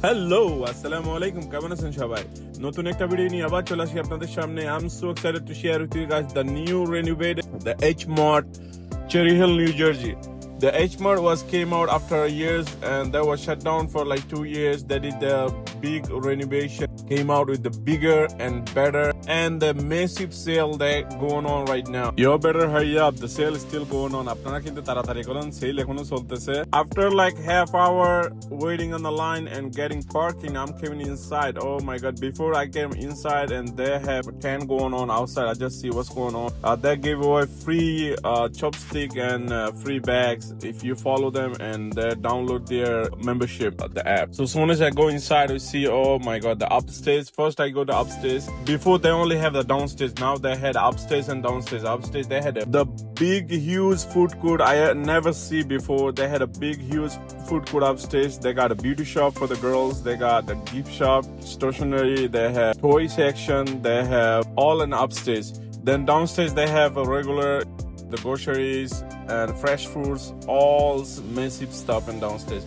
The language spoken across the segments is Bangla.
হ্যালো, আসসালামু আলাইকুম। কেমন আছেন সবাই? নতুন একটা ভিডিও নিয়ে আবার চলে আসি আপনাদের সামনে। I'm so excited to share with you guys the new renovated the H Mart, Cherry Hill, New Jersey. The H Mart came out after years and that was shut down for like 2 years. They did the big renovation, came out with the bigger and better and the massive sale that going on right now. You better hurry up. The sale is still going on. আপনারা কিন্তু তাড়াতাড়ি করুন, সেল এখনো চলতেছে. After like half hour waiting on the line and getting parking, I'm coming inside. Oh my god, before I came inside and they have 10 going on outside. I just see what's going on. They gave away free chopstick and free bags if you follow them and download their membership the app. So as soon as I go inside, we see, oh my god, the upstairs. First I go to upstairs. Before they only have the downstairs. Now they had upstairs and downstairs. Upstairs they had the big huge food court I had never see before. They had a big huge food court upstairs. They got a beauty shop for the girls. They got the gift shop, stationery. They have toy section. They have all in upstairs. Then downstairs they have a regular the groceries and fresh fruits, all massive stuff in downstairs.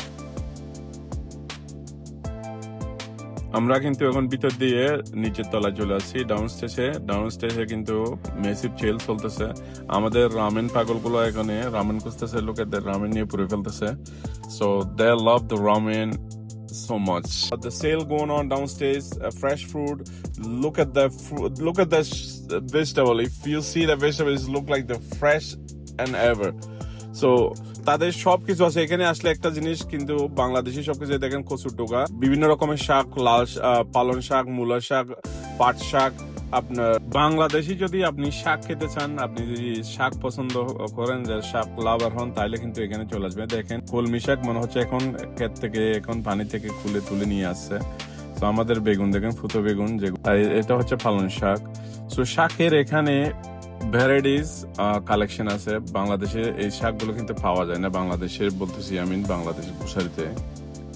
আমরা কিন্তু এখন ভিতর দিয়ে নিচের তলায় চলে আসছি ডাউনস্টেজে কিন্তু মেসিভ সেল চলতেছে। আমাদের রামেন পাগলগুলো এখানে রামেন খুঁজতেছে, লোকেদের রামেন নিয়ে পুরে ফেলতেছে। So they love the ramen so much. The sale going on downstairs, fresh fruit. Look at the vegetable. If you see the vegetables, look like the fresh and ever. So তাদের সবকিছু আছে এখানে আসলে। একটা জিনিস কিন্তু বাংলাদেশি সবকিছু দেখেন, কচুর ডোকা, বিভিন্ন রকমের শাক, লাল পালং শাক, মূলা শাক, পাট শাক। আপনার বাংলাদেশি যদি আপনি শাক খেতে চান, আপনি যদি শাক পছন্দ করেন, যে শাক লাভার হন, তাহলে কিন্তু এখানে চলে আসবে। দেখেন কলমি শাক মনে হচ্ছে এখন ক্ষেত থেকে, এখন পানি থেকে খুলে তুলে নিয়ে আসছে। তো আমাদের বেগুন দেখেন, ফুটো বেগুন, এটা হচ্ছে পালং শাক। তো শাকের এখানে ভ্যারাইটিস কালেকশন আছে। বাংলাদেশে এই শাকগুলো কিন্তু পাওয়া যায় না, বাংলাদেশের বলতেছি আমি, বাংলাদেশের গ্রোসারিতে।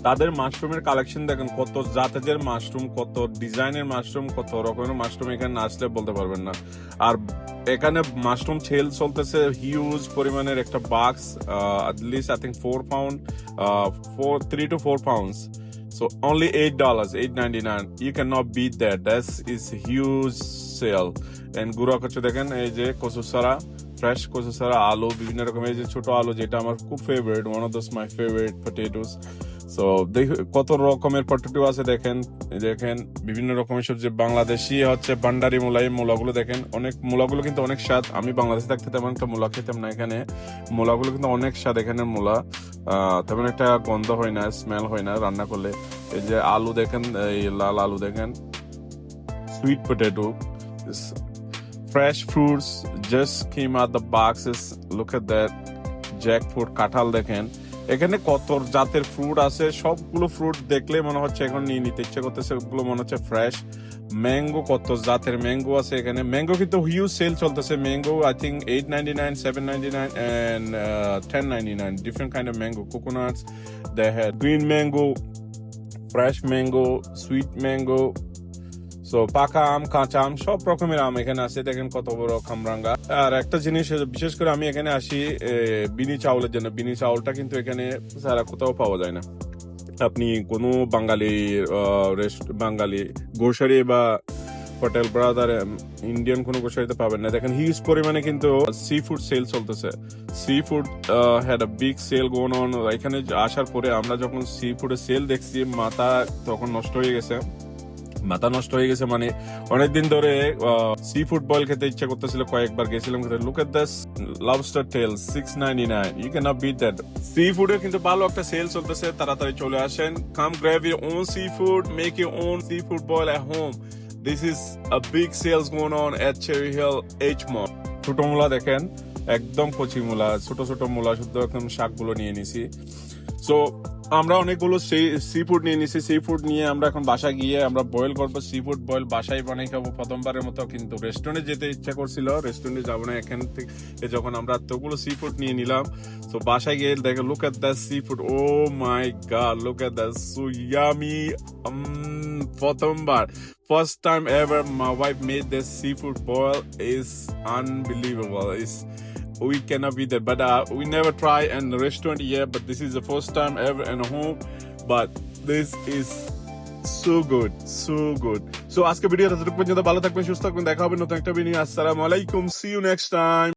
তাদের মাশরুমের কালেকশন দেখেন, কত জাতের মাশরুম, কত ডিজাইনের মাশরুম, কত রকমের মাশরুম, এখানে না আসলে বলতে পারবেন না। আর এখানে মাশরুম সেল চলতেছে হিউজ পরিমাণের একটা বাক্স, at least I think 4 pound, 3 to 4 pounds. So only $8, $8.99. You cannot beat that. That is huge sale. And গুঁড়া কচু দেখেন, এই যে কচু সারা, ফ্রেশ কচু সারা, আলু, বিভিন্ন রকমের, এই যে ছোট আলু, যেটা আমার খুব favourite, one of my favourite potatoes. So কত রকমের পটেটো আছে দেখেন, বিভিন্ন রকমের সবজি। বাংলাদেশি হচ্ছে ভান্ডারি মূলা, এই মূলাগুলো দেখেন, অনেক মূলাগুলো কিন্তু অনেক স্বাদ। আমি বাংলাদেশে থাকতে তেমন একটা মূলা খেতাম না, এখানে মূলাগুলো কিন্তু অনেক স্বাদ। এখানে মূলা তেমন একটা গন্ধ হয় না, স্মেল হয় না রান্না করলে। এই যে আলু দেখেন, এই লাল আলু দেখেন, sweet potato, fresh fruits just came out the boxes. Look at that, jackfruit, কাঁঠাল দেখেন। এখানে কত জাতের ফ্রুট আছে, সবগুলো ফ্রুট দেখলে মনে হচ্ছে এখন নিয়ে নিতে ইচ্ছে করতেছে, ওগুলো মনে হচ্ছে ফ্রেশ। ম্যাঙ্গো, কত জাতের ম্যাঙ্গো আছে এখানে। ম্যাঙ্গো কিন্তু হিউজ সেল চলতেছে। Mango I think $8.99, $7.99 and $10.99. Different kind of mango. Coconuts, they had green mango, fresh mango, sweet mango. So পাকা আম, কাঁচা আম, সব রকমের আম এখানে আছে। দেখেন কত বড় খামরাঙ্গা। আর একটা জিনিস বিশেষ করে আমি এখানে আসি বিনি চাউলের জন্য। বিনি চাউলটা কিন্তু এখানে সারা কোথাও পাওয়া যায় না। আপনি কোনো বাঙালি গ্রোসারি বা হোটেল ব্রাদার ইন্ডিয়ান কোনো গ্রোসারিতে পাবেন না। দেখেন হিউজ পরিমাণে কিন্তু সি ফুড সেল চলতেছে। Seafood had a big sale gone on. এখানে আসার পরে আমরা যখন সি ফুডের সেল দেখছি, মাথা তখন নষ্ট হয়ে গেছে। মানে অনেকদিন ধরে সি ফুড বয়েল খেতে ইচ্ছা করতেছিল, কয়েকবার গেছিলাম খেতে। Look at this lobster tail, $6.99. You can not beat that. Sea ফুডের কিন্তু ভালো একটা সেল চলতেছে, তাড়াতাড়ি চলে আসেন। Come grab your own sea food, make your own sea food boil at home. This is a big sales going on at Cherry Hill H Mart. ছোট মূলা দেখেন, একদম কচি মূলা, ছোট ছোট মূলা, শুদ্ধ একদম শাকগুলো নিয়ে নিছি। সো আমরা অনেকগুলো সি ফুড নিয়ে নিছি। সি ফুড নিয়ে আমরা এখন বাসায় গিয়ে আমরা বয়েল করবো। সি ফুড বয়েল বাসায় বানাই খাবো প্রথমবারের মতো। কিন্তু রেস্টুরেন্টে যেতে ইচ্ছা করছিল, রেস্টুরেন্টে যাবো না। এখান থেকে যখন আমরা এতগুলো সি ফুড নিয়ে নিলাম, তো বাসায় গিয়ে দেখো, look at the seafood, oh my god, look at the so yummy. প্রথমবার, first time ever my wife made this seafood boil is unbelievable. We cannot be there, but we never try in the restaurant yet, but this is the first time ever in a home. But this is so good, so good. So আজকে ভিডিওটা যতটুকু পর্যন্ত ভালো থাকবেন, সুস্থ থাকবেন, দেখা হবে নতুন একটা ভিডিও। আসসালামু আলাইকুম, সি ইউ নেক্সট টাইম।